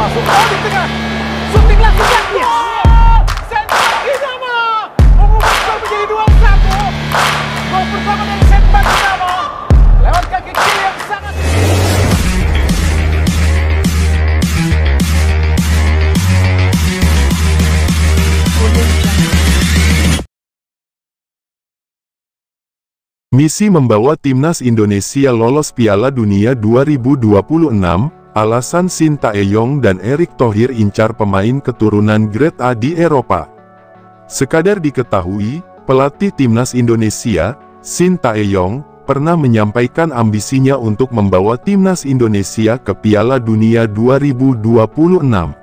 masuk. Oh, di tengah. Shooting langsung ya. Sendok Dinamo mengubah skor menjadi 2-1. Gol pertama dari Sendok Dinamo lewat kaki kiri yang sangat. Misi membawa timnas Indonesia lolos Piala Dunia 2026, alasan Sintayong dan Erick Thohir incar pemain keturunan Grade A di Eropa. Sekadar diketahui, pelatih timnas Indonesia, Sintayong, pernah menyampaikan ambisinya untuk membawa timnas Indonesia ke Piala Dunia 2026.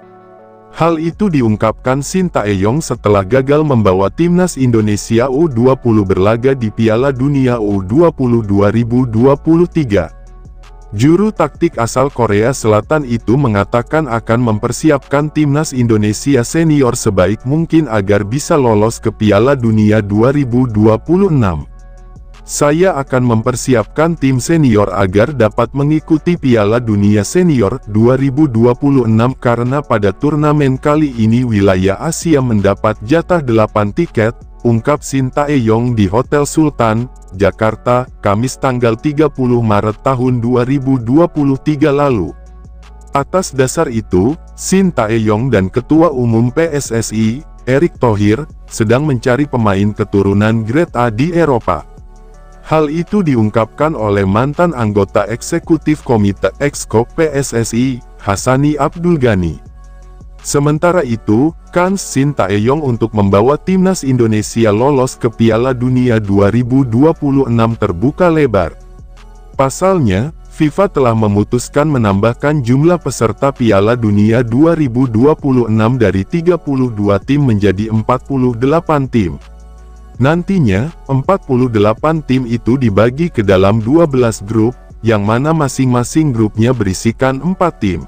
Hal itu diungkapkan Sintayong setelah gagal membawa timnas Indonesia U20 berlaga di Piala Dunia U20 2023. Juru taktik asal Korea Selatan itu mengatakan akan mempersiapkan timnas Indonesia senior sebaik mungkin agar bisa lolos ke Piala Dunia 2026. Saya akan mempersiapkan tim senior agar dapat mengikuti Piala Dunia Senior 2026 karena pada turnamen kali ini wilayah Asia mendapat jatah 8 tiket, ungkap Sintayong di Hotel Sultan, Jakarta, Kamis tanggal 30 Maret tahun 2023 lalu. Atas dasar itu, Sintayong dan Ketua Umum PSSI, Erick Thohir, sedang mencari pemain keturunan Grade A di Eropa. Hal itu diungkapkan oleh mantan anggota eksekutif Komite Exco PSSI, Hassani Abdul Ghani. Sementara itu, kans Sintayong untuk membawa timnas Indonesia lolos ke Piala Dunia 2026 terbuka lebar. Pasalnya, FIFA telah memutuskan menambahkan jumlah peserta Piala Dunia 2026 dari 32 tim menjadi 48 tim. Nantinya, 48 tim itu dibagi ke dalam 12 grup, yang mana masing-masing grupnya berisikan 4 tim.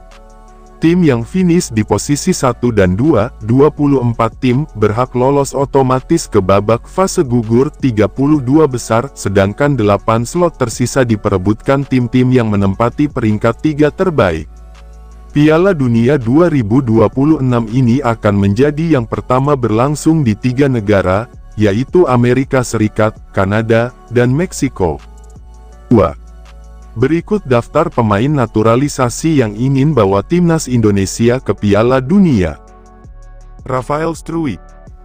Tim yang finish di posisi 1 dan 2, 24 tim, berhak lolos otomatis ke babak fase gugur 32 besar, sedangkan 8 slot tersisa diperebutkan tim-tim yang menempati peringkat 3 terbaik. Piala Dunia 2026 ini akan menjadi yang pertama berlangsung di 3 negara, yaitu Amerika Serikat, Kanada, dan Meksiko. 2. Berikut daftar pemain naturalisasi yang ingin bawa timnas Indonesia ke Piala Dunia. Rafael Struijk.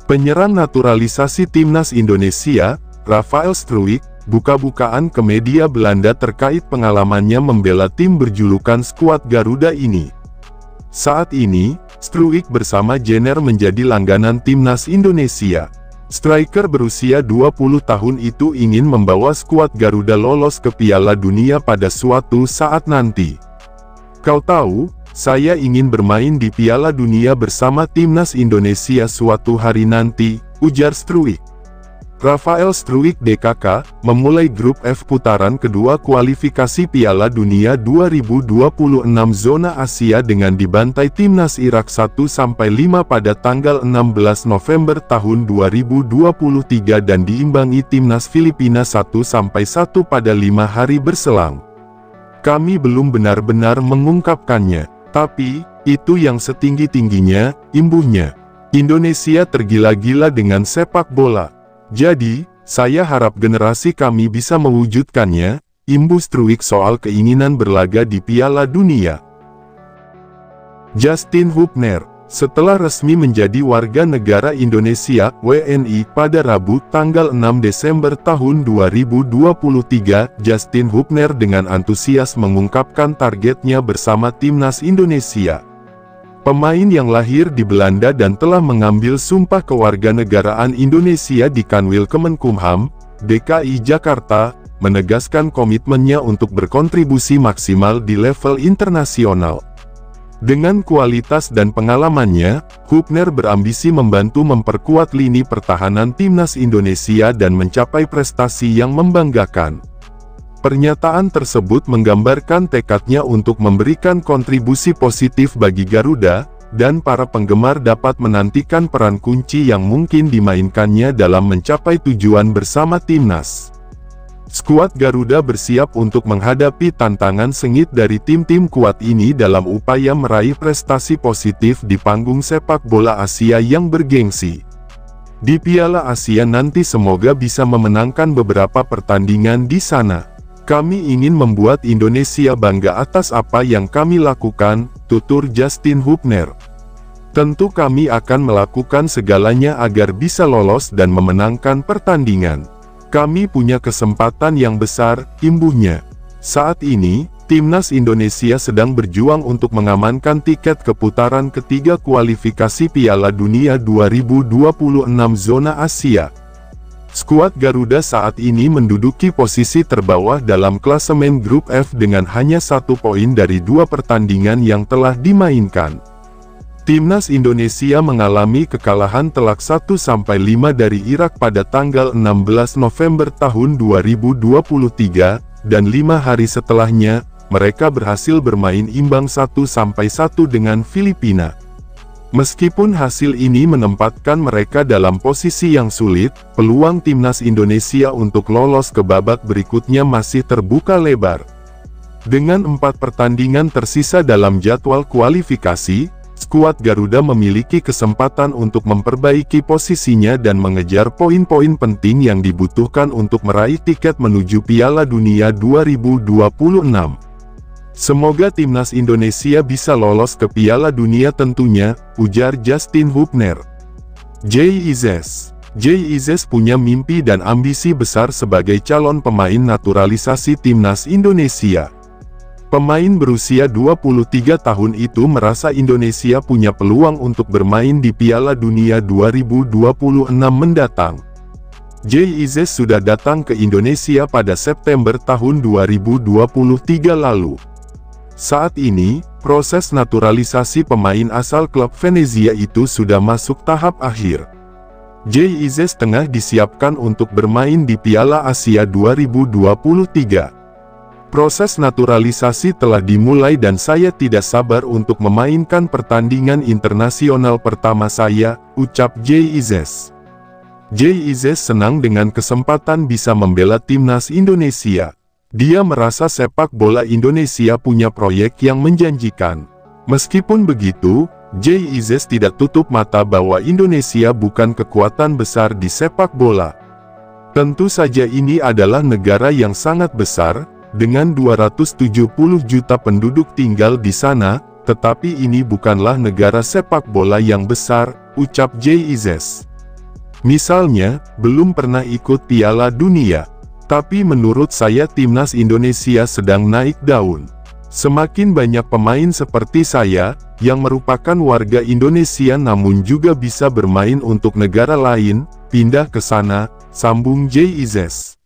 Penyerang naturalisasi timnas Indonesia, Rafael Struijk, buka-bukaan ke media Belanda terkait pengalamannya membela tim berjulukan skuad Garuda ini. Saat ini, Struijk bersama Jenner menjadi langganan timnas Indonesia. Striker berusia 20 tahun itu ingin membawa skuad Garuda lolos ke Piala Dunia pada suatu saat nanti. Kau tahu, saya ingin bermain di Piala Dunia bersama timnas Indonesia suatu hari nanti, ujar Struijk. Rafael Struijk DKK, memulai grup F putaran kedua kualifikasi Piala Dunia 2026 zona Asia dengan dibantai timnas Irak 1-5 pada tanggal 16 November tahun 2023 dan diimbangi timnas Filipina 1-1 pada 5 hari berselang. Kami belum benar-benar mengungkapkannya, tapi, itu yang setinggi-tingginya, imbuhnya. Indonesia tergila-gila dengan sepak bola. Jadi, saya harap generasi kami bisa mewujudkannya, imbuh Struijk soal keinginan berlaga di Piala Dunia. Justin Hubner, setelah resmi menjadi warga negara Indonesia, WNI, pada Rabu, tanggal 6 Desember tahun 2023, Justin Hubner dengan antusias mengungkapkan targetnya bersama timnas Indonesia. Pemain yang lahir di Belanda dan telah mengambil sumpah kewarganegaraan Indonesia di Kanwil Kemenkumham, DKI Jakarta, menegaskan komitmennya untuk berkontribusi maksimal di level internasional. Dengan kualitas dan pengalamannya, Hubner berambisi membantu memperkuat lini pertahanan timnas Indonesia dan mencapai prestasi yang membanggakan. Pernyataan tersebut menggambarkan tekadnya untuk memberikan kontribusi positif bagi Garuda, dan para penggemar dapat menantikan peran kunci yang mungkin dimainkannya dalam mencapai tujuan bersama timnas. Skuad Garuda bersiap untuk menghadapi tantangan sengit dari tim-tim kuat ini dalam upaya meraih prestasi positif di panggung sepak bola Asia yang bergengsi. Di Piala Asia nanti semoga bisa memenangkan beberapa pertandingan di sana. Kami ingin membuat Indonesia bangga atas apa yang kami lakukan, tutur Justin Hubner. Tentu kami akan melakukan segalanya agar bisa lolos dan memenangkan pertandingan. Kami punya kesempatan yang besar, imbuhnya. Saat ini, Timnas Indonesia sedang berjuang untuk mengamankan tiket ke putaran ketiga kualifikasi Piala Dunia 2026 zona Asia. Skuad Garuda saat ini menduduki posisi terbawah dalam klasemen grup F dengan hanya 1 poin dari 2 pertandingan yang telah dimainkan. Timnas Indonesia mengalami kekalahan telak 1-5 dari Irak pada tanggal 16 November tahun 2023, dan 5 hari setelahnya, mereka berhasil bermain imbang 1-1 dengan Filipina. Meskipun hasil ini menempatkan mereka dalam posisi yang sulit, peluang Timnas Indonesia untuk lolos ke babak berikutnya masih terbuka lebar. Dengan 4 pertandingan tersisa dalam jadwal kualifikasi, skuad Garuda memiliki kesempatan untuk memperbaiki posisinya dan mengejar poin-poin penting yang dibutuhkan untuk meraih tiket menuju Piala Dunia 2026. Semoga Timnas Indonesia bisa lolos ke Piala Dunia tentunya, ujar Justin Hubner. JIZ punya mimpi dan ambisi besar sebagai calon pemain naturalisasi Timnas Indonesia. Pemain berusia 23 tahun itu merasa Indonesia punya peluang untuk bermain di Piala Dunia 2026 mendatang. JIZ sudah datang ke Indonesia pada September tahun 2023 lalu. Saat ini, proses naturalisasi pemain asal klub Venezia itu sudah masuk tahap akhir. JIZ tengah disiapkan untuk bermain di Piala Asia 2023. Proses naturalisasi telah dimulai dan saya tidak sabar untuk memainkan pertandingan internasional pertama saya, ucap JIZ. JIZ senang dengan kesempatan bisa membela Timnas Indonesia. Dia merasa sepak bola Indonesia punya proyek yang menjanjikan. Meskipun begitu, JIZ tidak tutup mata bahwa Indonesia bukan kekuatan besar di sepak bola. Tentu saja ini adalah negara yang sangat besar, dengan 270 juta penduduk tinggal di sana, tetapi ini bukanlah negara sepak bola yang besar, ucap JIZ. Misalnya, belum pernah ikut Piala Dunia. Tapi menurut saya Timnas Indonesia sedang naik daun. Semakin banyak pemain seperti saya, yang merupakan warga Indonesia namun juga bisa bermain untuk negara lain, pindah ke sana, sambung JIZ.